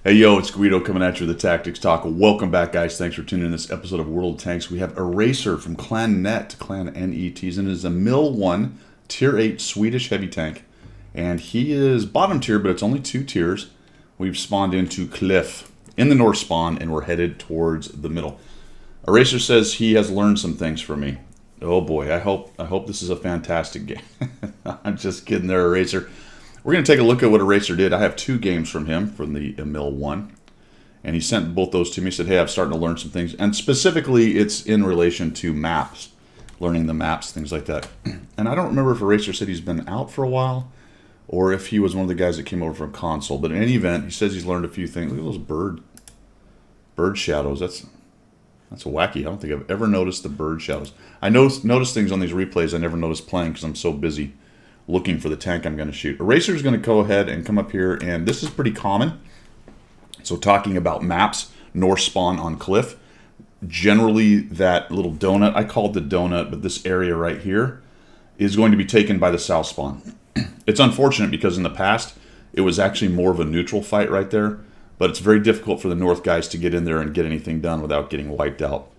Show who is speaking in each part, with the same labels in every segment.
Speaker 1: Hey yo, it's Guido coming at you with the Tactics Talk. Welcome back, guys. Thanks for tuning in this episode of World of Tanks. We have Eraser from Clan Net, Clan NETs, and it is a Mil 1 Tier 8 Swedish heavy tank. And he is bottom tier, but it's only 2 tiers. We've spawned into Cliff in the north spawn, and we're headed towards the middle. Eraser says he has learned some things from me. Oh boy, I hope this is a fantastic game. I'm just kidding there, Eraser. We're going to take a look at what Eraser did. I have 2 games from him from the Mil 1. And he sent both those to me. He said, hey, I'm starting to learn some things. And specifically, it's in relation to maps. Learning the maps, things like that. And I don't remember if Eraser said he's been out for a while, or if he was one of the guys that came over from console. But in any event, he says he's learned a few things. Look at those bird shadows. That's wacky. I don't think I've ever noticed the bird shadows. I notice things on these replays I never noticed playing because I'm so busy looking for the tank I'm going to shoot. Eraser is going to go ahead and come up here, and this is pretty common. So talking about maps, north spawn on Cliff, generally that little donut, I call it the donut, but this area right here is going to be taken by the south spawn. It's unfortunate because in the past, it was actually more of a neutral fight right there, but it's very difficult for the north guys to get in there and get anything done without getting wiped out.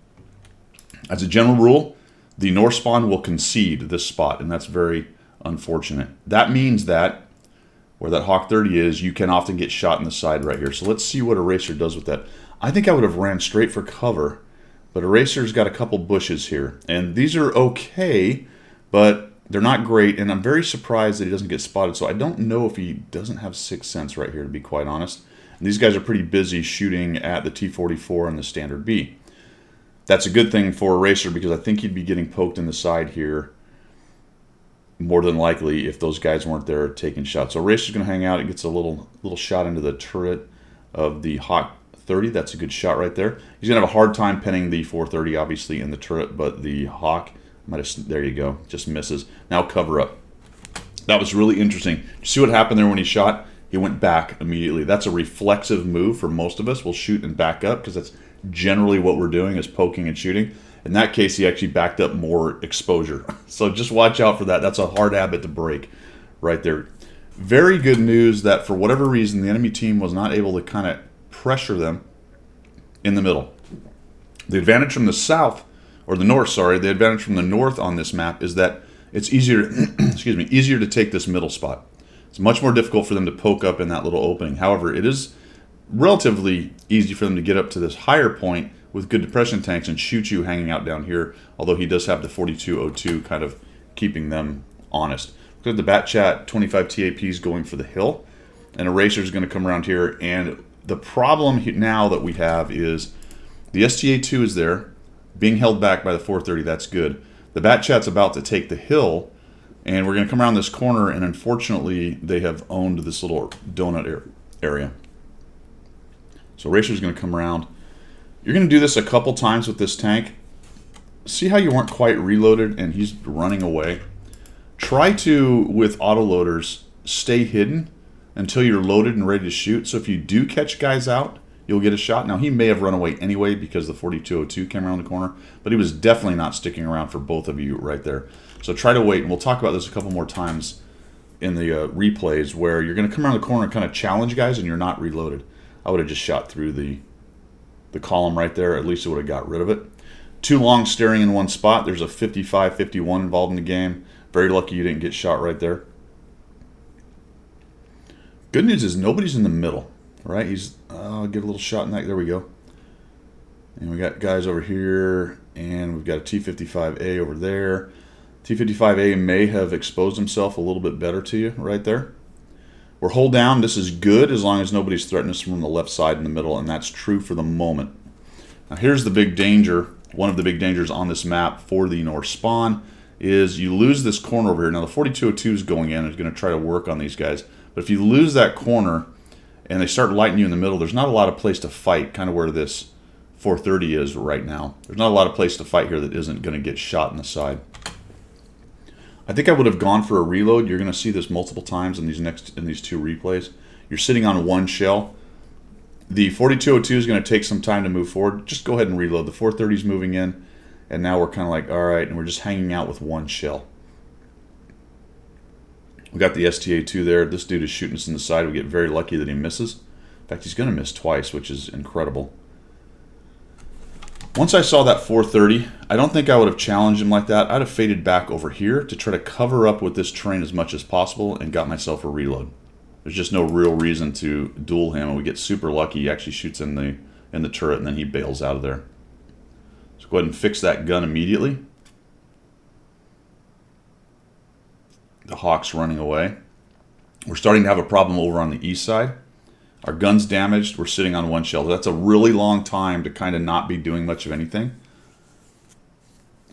Speaker 1: As a general rule, the north spawn will concede this spot, and that's very unfortunate. That means that where that Hawk 30 is, you can often get shot in the side right here. So let's see what Eraser does with that. I think I would have ran straight for cover, but Eraser's got a couple bushes here. And these are okay, but they're not great, and I'm very surprised that he doesn't get spotted. So I don't know if he doesn't have Sixth Sense right here, to be quite honest. And these guys are pretty busy shooting at the T-44 and the Standard B. That's a good thing for Eraser because I think he'd be getting poked in the side here more than likely if those guys weren't there taking shots. So Eraser's going to hang out. It gets a little shot into the turret of the Hawk 30. That's a good shot right there. He's going to have a hard time pinning the 430, obviously, in the turret, but the Hawk might have, there you go, just misses. Now cover up. That was really interesting. Did you see what happened there when he shot? He went back immediately. That's a reflexive move for most of us. We'll shoot and back up because that's generally what we're doing is poking and shooting. In that case, he actually backed up more exposure. So just watch out for that. That's a hard habit to break right there. Very good news that for whatever reason, the enemy team was not able to kind of pressure them in the middle. The advantage from the south, or the north, sorry, the advantage from the north on this map is that it's easier, excuse me, easier to take this middle spot. It's much more difficult for them to poke up in that little opening. However, it is relatively easy for them to get up to this higher point with good depression tanks and shoot you hanging out down here, although he does have the 4202 kind of keeping them honest. Look at the Bat Chat 25 TAPs going for the hill, and Eraser is going to come around here, and the problem now that we have is the STA2 is there, being held back by the 430, that's good. The Bat Chat's about to take the hill, and we're going to come around this corner, and unfortunately they have owned this little donut area. So Eraser's going to come around. You're going to do this a couple times with this tank. See how you weren't quite reloaded and he's running away? Try to, with autoloaders, stay hidden until you're loaded and ready to shoot. So if you do catch guys out, you'll get a shot. Now, he may have run away anyway because the 4202 came around the corner, but he was definitely not sticking around for both of you right there. So try to wait, and we'll talk about this a couple more times in the replays where you're going to come around the corner and kind of challenge guys and you're not reloaded. I would have just shot through the column right there. At least it would have got rid of it. Too long staring in one spot. There's a 55-51 involved in the game. Very lucky you didn't get shot right there. Good news is nobody's in the middle, right? I'll give a little shot in that. There we go. And we got guys over here, and we've got a T-55A over there. T-55A may have exposed himself a little bit better to you right there. We're hold down. This is good as long as nobody's threatening us from the left side in the middle, and that's true for the moment. Now here's the big danger. One of the big dangers on this map for the north spawn is you lose this corner over here. Now the 4202 is going in and is going to try to work on these guys. But if you lose that corner and they start lighting you in the middle, there's not a lot of place to fight, kind of where this 430 is right now. There's not a lot of place to fight here that isn't going to get shot in the side. I think I would have gone for a reload. You're going to see this multiple times in these 2 replays. You're sitting on one shell. The 4202 is going to take some time to move forward. Just go ahead and reload. The 430 is moving in, and now we're kind of like, all right, and we're just hanging out with one shell. We got the STA2 there. This dude is shooting us in the side. We get very lucky that he misses. fact, he's going to miss twice, which is incredible. Once I saw that 430, I don't think I would have challenged him like that. I'd have faded back over here to try to cover up with this terrain as much as possible and got myself a reload. There's just no real reason to duel him, and we get super lucky. He actually shoots in the turret, and then he bails out of there. So go ahead and fix that gun immediately. The Hawk's running away. We're starting to have a problem over on the east side. Our gun's damaged. We're sitting on 1 shell. That's a really long time to kind of not be doing much of anything.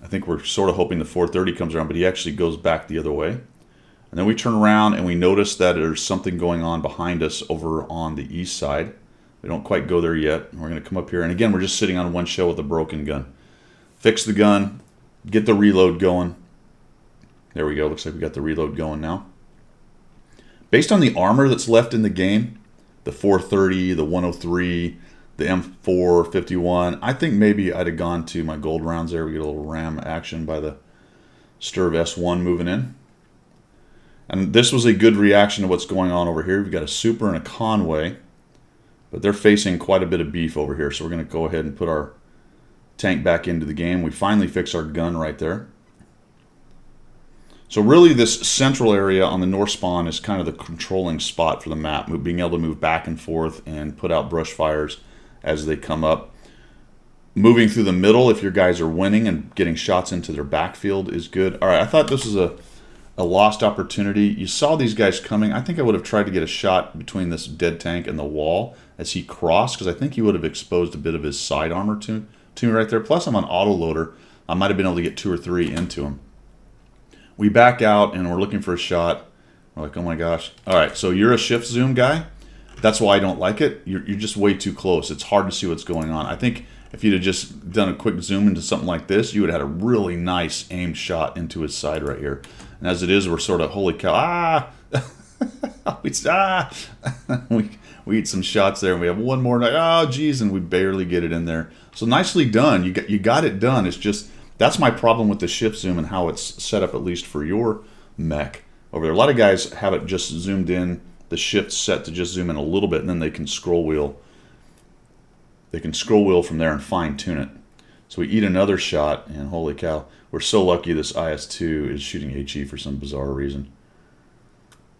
Speaker 1: I think we're sort of hoping the 430 comes around, but he actually goes back the other way. And then we turn around and we notice that there's something going on behind us over on the east side. We don't quite go there yet. We're going to come up here. And again, we're just sitting on 1 shell with a broken gun. Fix the gun. Get the reload going. There we go. Looks like we got the reload going now. Based on the armor that's left in the game, the 430, the 103, the M451, I think maybe I'd have gone to my gold rounds there. We get a little ram action by the Sturv S1 moving in. And this was a good reaction to what's going on over here. We've got a Super and a Conway, but they're facing quite a bit of beef over here. So we're going to go ahead and put our tank back into the game. We finally fix our gun right there. So really this central area on the north spawn is kind of the controlling spot for the map, being able to move back and forth and put out brush fires as they come up. Moving through the middle, if your guys are winning and getting shots into their backfield, is good. All right, I thought this was a lost opportunity. You saw these guys coming. I think I would have tried to get a shot between this dead tank and the wall as he crossed, because I think he would have exposed a bit of his side armor to me right there. Plus, I'm on autoloader. I might have been able to get 2 or 3 into him. We back out and we're looking for a shot. We're like, oh my gosh. All right, so you're a shift zoom guy. That's why I don't like it. You're just way too close. It's hard to see what's going on. I think if you'd have just done a quick zoom into something like this, you would have had a really nice aimed shot into his side right here. And as it is, we're sort of, holy cow, we eat some shots there, and we have one more, like, oh geez, and we barely get it in there. So nicely done. You got it done. It's just, that's my problem with the shift zoom and how it's set up, at least for your mech over there. A lot of guys have it just zoomed in, the shift set to just zoom in a little bit, and then they can scroll wheel. They can scroll wheel from there and fine tune it. So we eat another shot, and holy cow, we're so lucky this IS-2 is shooting HE for some bizarre reason.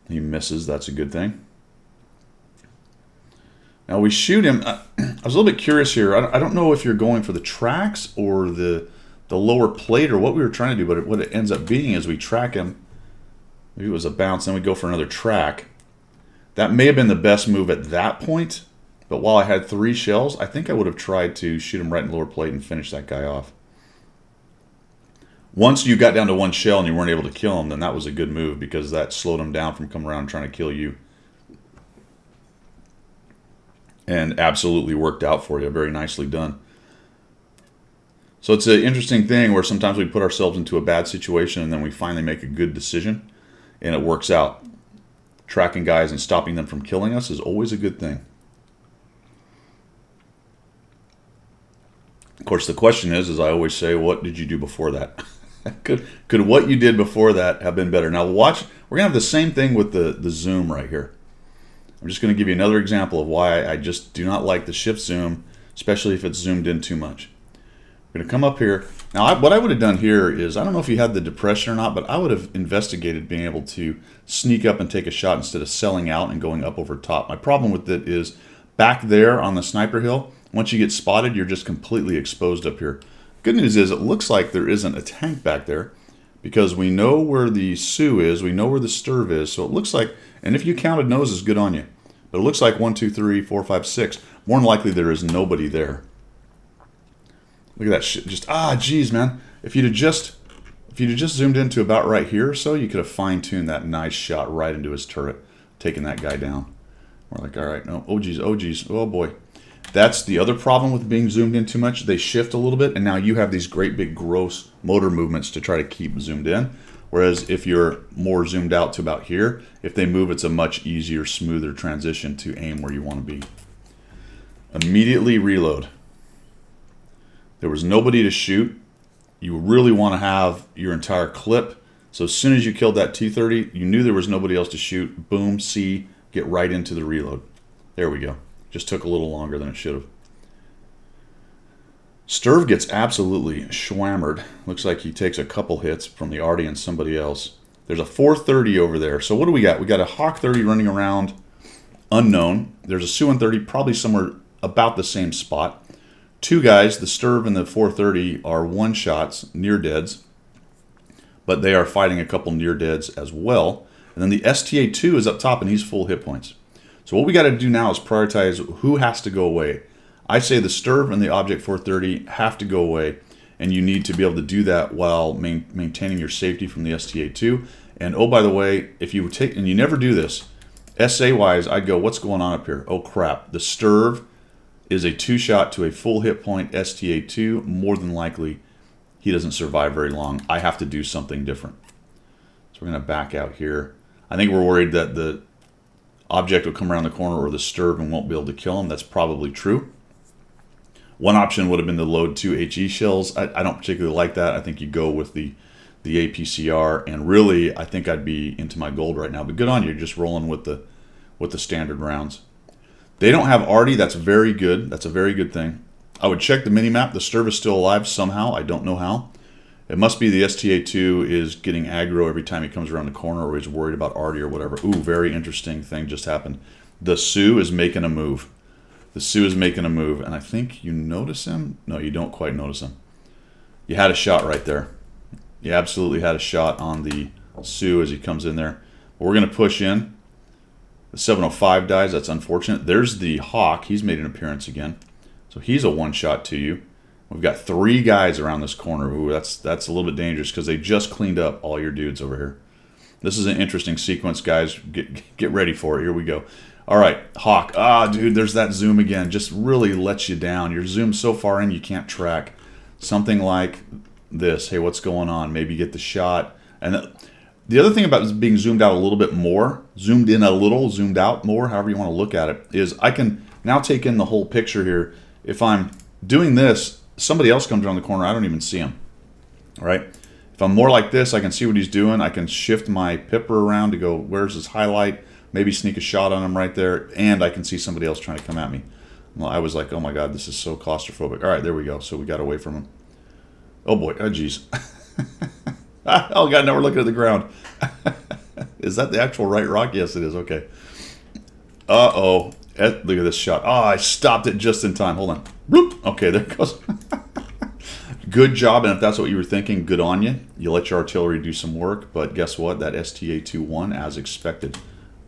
Speaker 1: He misses, that's a good thing. Now we shoot him. I was a little bit curious here. I don't know if you're going for the tracks or the lower plate or what we were trying to do, but what it ends up being is we track him. Maybe it was a bounce, then we go for another track. That may have been the best move at that point, but while I had 3 shells, I think I would have tried to shoot him right in the lower plate and finish that guy off. Once you got down to 1 shell and you weren't able to kill him, then that was a good move because that slowed him down from coming around and trying to kill you. And absolutely worked out for you. Very nicely done. So it's an interesting thing where sometimes we put ourselves into a bad situation and then we finally make a good decision and it works out. Tracking guys and stopping them from killing us is always a good thing. Of course, the question is, as I always say, what did you do before that? Could what you did before that have been better? Now watch, we're going to have the same thing with the zoom right here. I'm just going to give you another example of why I just do not like the shift zoom, especially if it's zoomed in too much. We're going to come up here. Now, what I would have done here is, I don't know if you had the depression or not, but I would have investigated being able to sneak up and take a shot instead of selling out and going up over top. My problem with it is back there on the sniper hill, once you get spotted, you're just completely exposed up here. Good news is it looks like there isn't a tank back there because we know where the Sioux is, we know where the Sturv is, so it looks like, and if you counted noses, good on you. But it looks like 1, 2, 3, 4, 5, 6. More than likely there is nobody there. Look at that shit. Just, geez, man. If you'd have just zoomed into about right here or so, you could have fine-tuned that nice shot right into his turret, taking that guy down. We're like, all right, no, oh geez, oh boy. That's the other problem with being zoomed in too much. They shift a little bit, and now you have these great big gross motor movements to try to keep zoomed in. Whereas if you're more zoomed out to about here, if they move, it's a much easier, smoother transition to aim where you want to be. Immediately reload. There was nobody to shoot. You really want to have your entire clip. So as soon as you killed that T-30, you knew there was nobody else to shoot. Boom, C, get right into the reload. There we go. Just took a little longer than it should have. Sturv gets absolutely schwammered. Looks like he takes a couple hits from the Artie and somebody else. There's a 430 over there. So what do we got? We got a Hawk 30 running around, unknown. There's a Sioux 130 probably somewhere about the same spot. Two guys, the Sturv and the 430, are one-shots, near-deads. But they are fighting a couple near-deads as well. And then the STA-2 is up top, and he's full hit points. So what we got to do now is prioritize who has to go away. I say the Sturv and the Object 430 have to go away, and you need to be able to do that while maintaining your safety from the STA-2. And oh, by the way, if you take, and you never do this, SA-wise, I'd go, what's going on up here? Oh, crap. The Sturv is a two-shot to a full hit point STA-2. More than likely, he doesn't survive very long. I have to do something different. So we're going to back out here. I think we're worried that the Object will come around the corner or the Sturv and won't be able to kill him. That's probably true. One option would have been to load 2 HE shells. I don't particularly like that. I think you go with the APCR, and really, I think I'd be into my gold right now. But good on you, just rolling with the standard rounds. They don't have Artie. That's very good. That's a very good thing. I would check the mini-map. The Sturv is still alive somehow. I don't know how. It must be the STA-2 is getting aggro every time he comes around the corner, or he's worried about Artie or whatever. Ooh, very interesting thing just happened. The Sioux is making a move. The Sioux is making a move, and I think you notice him? No, you don't quite notice him. You had a shot right there. You absolutely had a shot on the Sioux as he comes in there. We're going to push in. The 705 dies. That's unfortunate. There's the Hawk. He's made an appearance again. So he's a one-shot to you. We've got 3 guys around this corner. Ooh, that's a little bit dangerous because they just cleaned up all your dudes over here. This is an interesting sequence, guys. Get ready for it. Here we go. All right, Hawk. Ah, dude, there's that zoom again. Just really lets you down. You're zoomed so far in you can't track. Something like this. Hey, what's going on? Maybe get the shot. And the other thing about being zoomed out a little bit more, zoomed in a little, zoomed out more, however you want to look at it, is I can now take in the whole picture here. If I'm doing this, somebody else comes around the corner. I don't even see him. All right? If I'm more like this, I can see what he's doing. I can shift my pipper around to go, where's his highlight? Maybe sneak a shot on him right there, and I can see somebody else trying to come at me. Well, I was like, oh my God, this is so claustrophobic. All right, there we go. So we got away from him. Oh boy, oh geez. Oh God, now we're looking at the ground. Is that the actual right rock? Yes, it is. Okay. Uh-oh. Look at this shot. Oh, I stopped it just in time. Hold on. Bloop. Okay, there it goes. Good job, and if that's what you were thinking, good on you. You let your artillery do some work, but guess what? That STA-2 won as expected.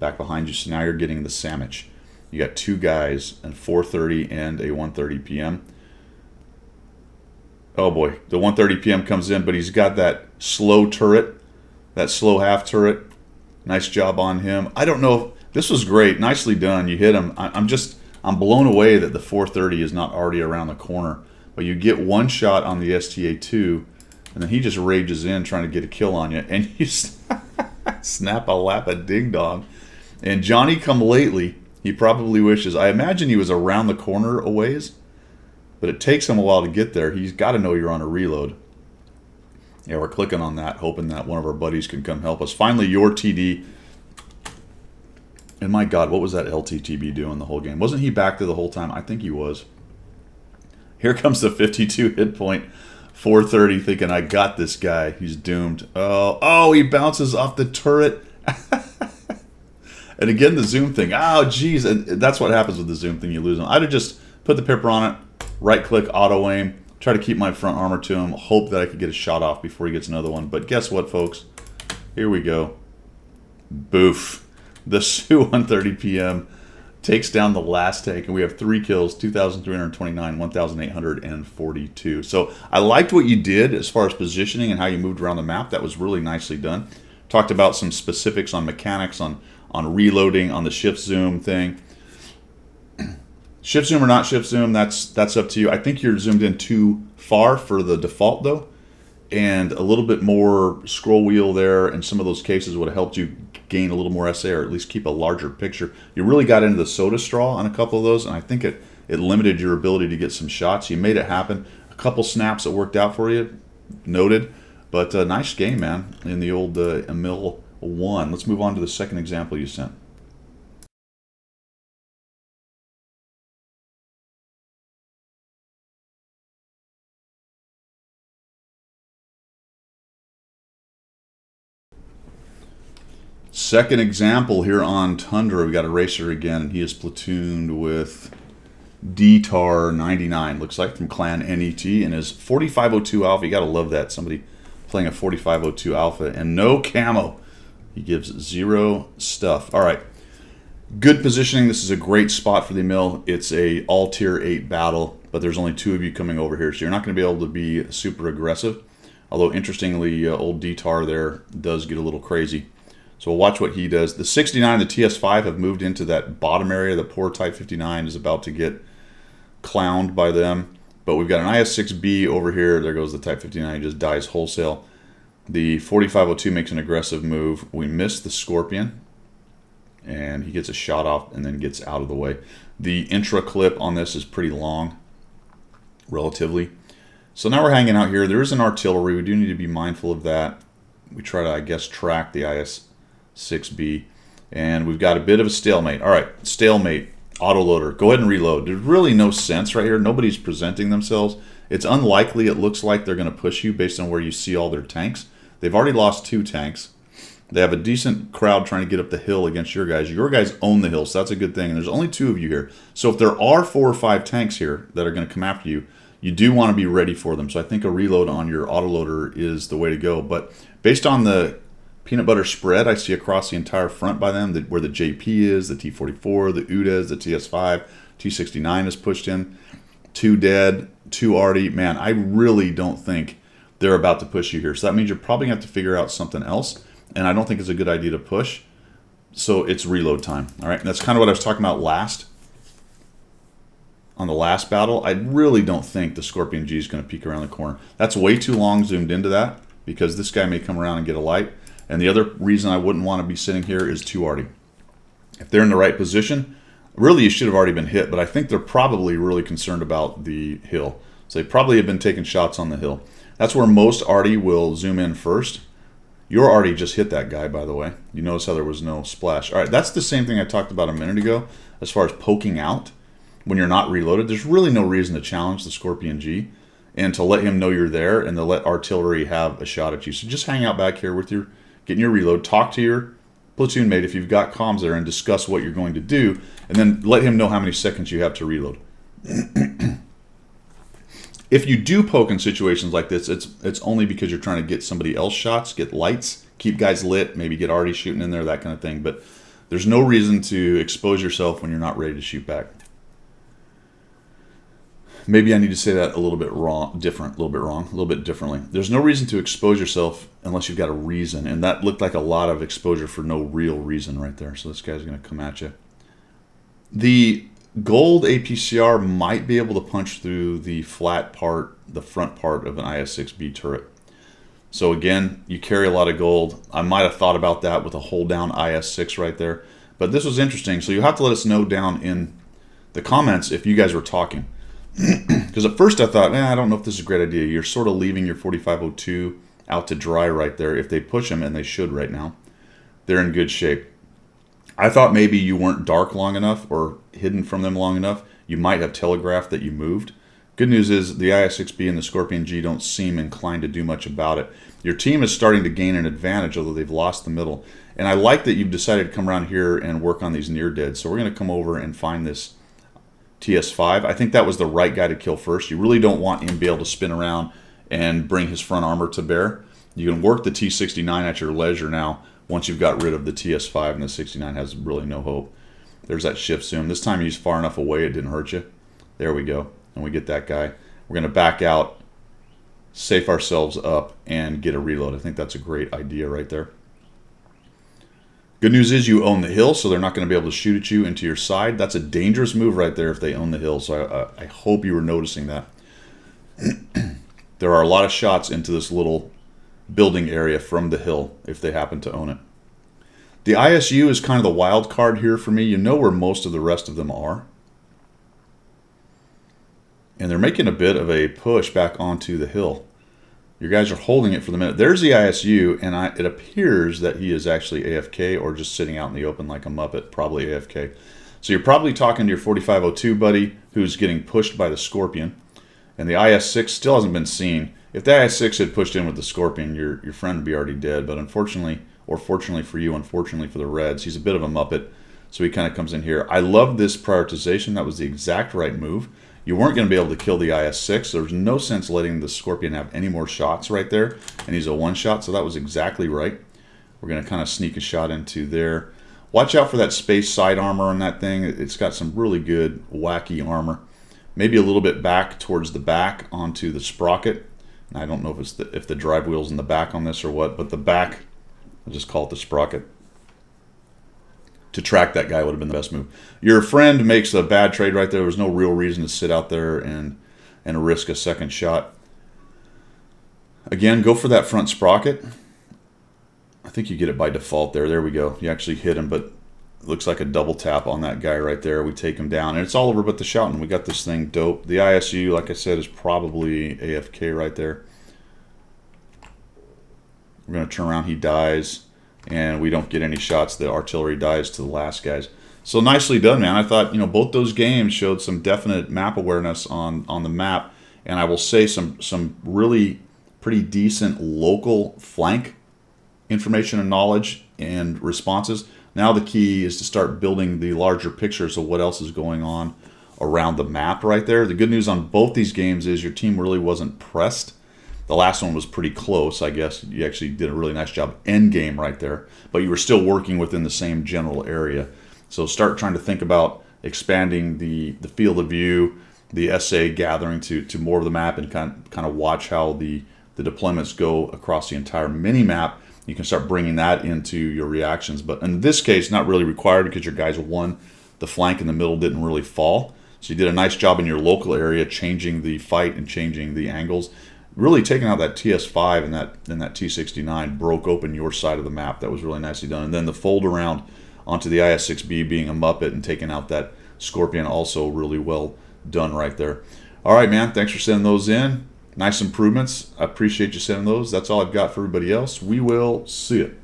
Speaker 1: Back behind you, so now you're getting the sandwich. You got 2 guys, a 430 and a 130 PM. Oh boy, the 130 PM comes in, but he's got that slow turret, that slow half turret. Nice job on him. I don't know. This was great. Nicely done. You hit him. I'm blown away that the 430 is not already around the corner. But you get one shot on the STA-2, and then he just rages in trying to get a kill on you, and you snap a lap a ding dong. And Johnny come lately, he probably wishes, I imagine he was around the corner a ways, but it takes him a while to get there. He's got to know you're on a reload. Yeah, we're clicking on that, hoping that one of our buddies can come help us. Finally, your TD. And my God, what was that LTTB doing the whole game? Wasn't he back there the whole time? I think he was. Here comes the 52 hit point. 430 thinking, I got this guy. He's doomed. Oh, he bounces off the turret. And again, the zoom thing. Oh, geez. And that's what happens with the zoom thing. You lose him. I'd have just put the pipper on it, right-click, auto-aim, try to keep my front armor to him, hope that I could get a shot off before he gets another one. But guess what, folks? Here we go. Boof. The Sioux 130 PM takes down the last tank, and we have 3 kills, 2,329, 1,842. So I liked what you did as far as positioning and how you moved around the map. That was really nicely done. Talked about some specifics on mechanics, on reloading, on the shift zoom thing. Shift zoom or not shift zoom, that's up to you. I think you're zoomed in too far for the default, though. And a little bit more scroll wheel there and some of those cases would have helped you gain a little more SA, or at least keep a larger picture. You really got into the soda straw on a couple of those, and I think it limited your ability to get some shots. You made it happen. A couple snaps that worked out for you, noted. But nice game, man, in the old Emil 1. Let's move on to the second example you sent. Second example here on Tundra, we got a racer again, and he is platooned with DTAR 99, looks like, from Clan NET, and his 4502 Alpha. You got to love that, somebody playing a 4502 Alpha, and no camo. He gives 0 stuff. All right, good positioning. This is a great spot for the mill. It's a all tier 8 battle, but there's only 2 of you coming over here, so you're not going to be able to be super aggressive. Although, interestingly, old DTAR there does get a little crazy. So we'll watch what he does. The 69 and the TS5 have moved into that bottom area. The poor Type 59 is about to get clowned by them. But we've got an IS-6B over here. There goes the Type 59. He just dies wholesale. The 4502 makes an aggressive move. We miss the Scorpion. And he gets a shot off and then gets out of the way. The intra clip on this is pretty long, relatively. So now we're hanging out here. There is an artillery. We do need to be mindful of that. We try to, I guess, track the IS-6B. And we've got a bit of a stalemate. All right, stalemate, autoloader. Go ahead and reload. There's really no sense right here. Nobody's presenting themselves. It's unlikely it looks like they're going to push you based on where you see all their tanks. They've already lost 2 tanks. They have a decent crowd trying to get up the hill against your guys. Your guys own the hill, so that's a good thing. And there's only 2 of you here. So if there are 4 or 5 tanks here that are going to come after you, you do want to be ready for them. So I think a reload on your autoloader is the way to go. But based on the peanut butter spread I see across the entire front by them, where the JP is, the T44, the UDAs, the TS5, T69 is pushed in, 2 dead, 2 already. Man, I really don't think they're about to push you here. So that means you're probably going to have to figure out something else. And I don't think it's a good idea to push. So it's reload time. All right, and that's kind of what I was talking about last. On the last battle, I really don't think the Scorpion G is going to peek around the corner. That's way too long zoomed into that because this guy may come around and get a light. And the other reason I wouldn't want to be sitting here is too arty. If they're in the right position, really you should have already been hit, but I think they're probably really concerned about the hill. So they probably have been taking shots on the hill. That's where most arty will zoom in first. Your arty just hit that guy, by the way. You notice how there was no splash. All right, that's the same thing I talked about a minute ago as far as poking out. When you're not reloaded, there's really no reason to challenge the Scorpion G and to let him know you're there and to let artillery have a shot at you. So just hang out back here with getting your reload, talk to your platoon mate if you've got comms there and discuss what you're going to do, and then let him know how many seconds you have to reload. If you do poke in situations like this, it's only because you're trying to get somebody else shots, get lights, keep guys lit, maybe get already shooting in there, that kind of thing. But there's no reason to expose yourself when you're not ready to shoot back. Maybe I need to say that a little bit differently. There's no reason to expose yourself unless you've got a reason, and that looked like a lot of exposure for no real reason right there. So this guy's going to come at you. The gold APCR might be able to punch through the flat part, the front part of an IS-6B turret. So again, you carry a lot of gold. I might have thought about that with a hold down IS-6 right there, but this was interesting. So you have to let us know down in the comments if you guys were talking. Because at first I thought, I don't know if this is a great idea. You're sort of leaving your 4502 out to dry right there. If they push them, and they should right now, they're in good shape. I thought maybe you weren't dark long enough or hidden from them long enough. You might have telegraphed that you moved. Good news is the IS-6B and the Scorpion G don't seem inclined to do much about it. Your team is starting to gain an advantage, although they've lost the middle. And I like that you've decided to come around here and work on these near dead. So we're going to come over and find this TS5. I think that was the right guy to kill first. You really don't want him to be able to spin around and bring his front armor to bear. You can work the T69 at your leisure now once you've got rid of the TS5, and the 69 has really no hope. There's that shift zoom. This time he's far enough away it didn't hurt you. There we go. And we get that guy. We're going to back out, safe ourselves up, and get a reload. I think that's a great idea right there. Good news is you own the hill, so they're not going to be able to shoot at you into your side. That's a dangerous move right there if they own the hill, so I hope you were noticing that. There are a lot of shots into this little building area from the hill if they happen to own it. The ISU is kind of the wild card here for me. You know where most of the rest of them are. And they're making a bit of a push back onto the hill. Your guys are holding it for the minute. There's the ISU, and it appears that he is actually AFK or just sitting out in the open like a Muppet, probably AFK. So you're probably talking to your 4502 buddy who's getting pushed by the Scorpion, and the IS-6 still hasn't been seen. If the IS-6 had pushed in with the Scorpion, your friend would be already dead, but unfortunately, or fortunately for you, unfortunately for the Reds. He's a bit of a Muppet, so he kind of comes in here. I love this prioritization. That was the exact right move. You weren't going to be able to kill the IS-6. There's no sense letting the Scorpion have any more shots right there, and he's a one-shot, so that was exactly right. We're going to kind of sneak a shot into there. Watch out for that space side armor on that thing. It's got some really good, wacky armor. Maybe a little bit back towards the back onto the sprocket. I don't know if it's if the drive wheel's in the back on this or what, but the back, I'll just call it the sprocket. To track that guy would have been the best move. Your friend makes a bad trade right there. There was no real reason to sit out there and risk a second shot. Again, go for that front sprocket. I think you get it by default there. There we go. You actually hit him, but it looks like a double tap on that guy right there. We take him down, and it's all over but the shouting. We got this thing dope. The ISU, like I said, is probably AFK right there. We're going to turn around. He dies, and we don't get any shots. The artillery dies to the last guys. So nicely done, man. I thought, both those games showed some definite map awareness on the map, and I will say some really pretty decent local flank information and knowledge and responses. Now the key is to start building the larger pictures of what else is going on around the map right there. The good news on both these games is your team really wasn't pressed. The last one was pretty close, I guess. You actually did a really nice job end game right there, but you were still working within the same general area. So start trying to think about expanding the field of view, the SA gathering to more of the map, and kind of watch how the deployments go across the entire mini map. You can start bringing that into your reactions. But in this case, not really required because your guys won. The flank in the middle didn't really fall. So you did a nice job in your local area changing the fight and changing the angles. Really taking out that TS5 and that T69 broke open your side of the map. That was really nicely done. And then the fold around onto the IS-6B being a Muppet and taking out that Scorpion, also really well done right there. All right, man. Thanks for sending those in. Nice improvements. I appreciate you sending those. That's all I've got for everybody else. We will see you.